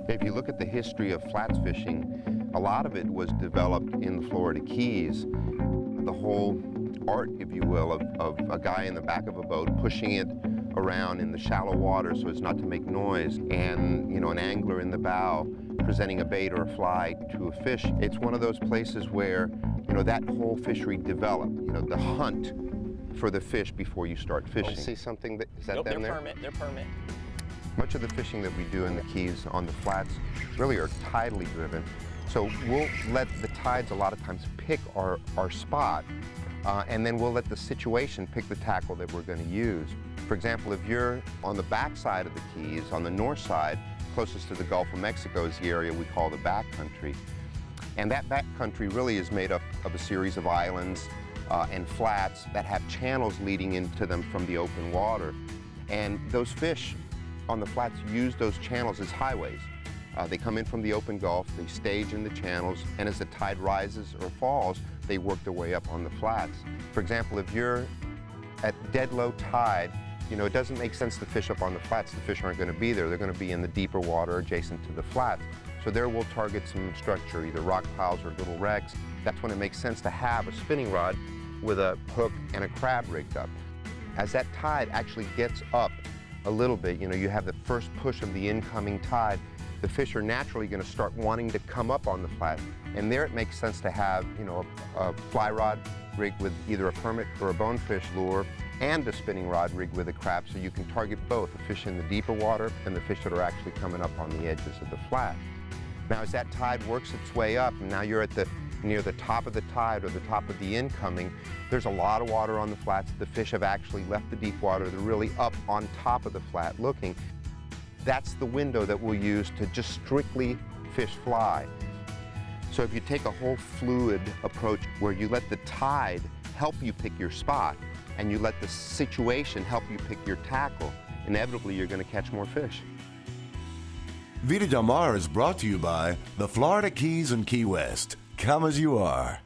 If you look at the history of flats fishing, a lot of it was developed in the Florida Keys. The whole art, if you will, of a guy in the back of a boat pushing it around in the shallow water so as not to make noise, and an angler in the bow presenting a bait or a fly to a fish. It's one of those places where that whole fishery developed. The hunt for the fish before you start fishing. See something that is that nope, them there? They're permit. Much of the fishing that we do in the Keys on the flats really are tidally driven. So we'll let the tides a lot of times pick our spot, and then we'll let the situation pick the tackle that we're going to use. For example, if you're on the back side of the Keys, on the north side, closest to the Gulf of Mexico is the area we call the Backcountry. And that backcountry really is made up of a series of islands and flats that have channels leading into them from the open water. And those fish on the flats use those channels as highways. They come in from the open Gulf, they stage in the channels, and as the tide rises or falls, they work their way up on the flats. For example, if you're at dead low tide, it doesn't make sense to fish up on the flats. The fish aren't going to be there. They're going to be in the deeper water adjacent to the flats. So there we'll target some structure, either rock piles or little wrecks. That's when it makes sense to have a spinning rod with a hook and a crab rigged up. As that tide actually gets up a little bit, you have the first push of the incoming tide, the fish are naturally going to start wanting to come up on the flat. And there it makes sense to have, a fly rod rigged with either a permit or a bonefish lure and a spinning rod rigged with a crab, so you can target both the fish in the deeper water and the fish that are actually coming up on the edges of the flat. Now, as that tide works its way up, and now you're at near the top of the tide or the top of the incoming, there's a lot of water on the flats. The fish have actually left the deep water. They're really up on top of the flat looking. That's the window that we'll use to just strictly fish fly. So if you take a whole fluid approach where you let the tide help you pick your spot and you let the situation help you pick your tackle, inevitably you're going to catch more fish. Vida is brought to you by the Florida Keys and Key West. Come as you are.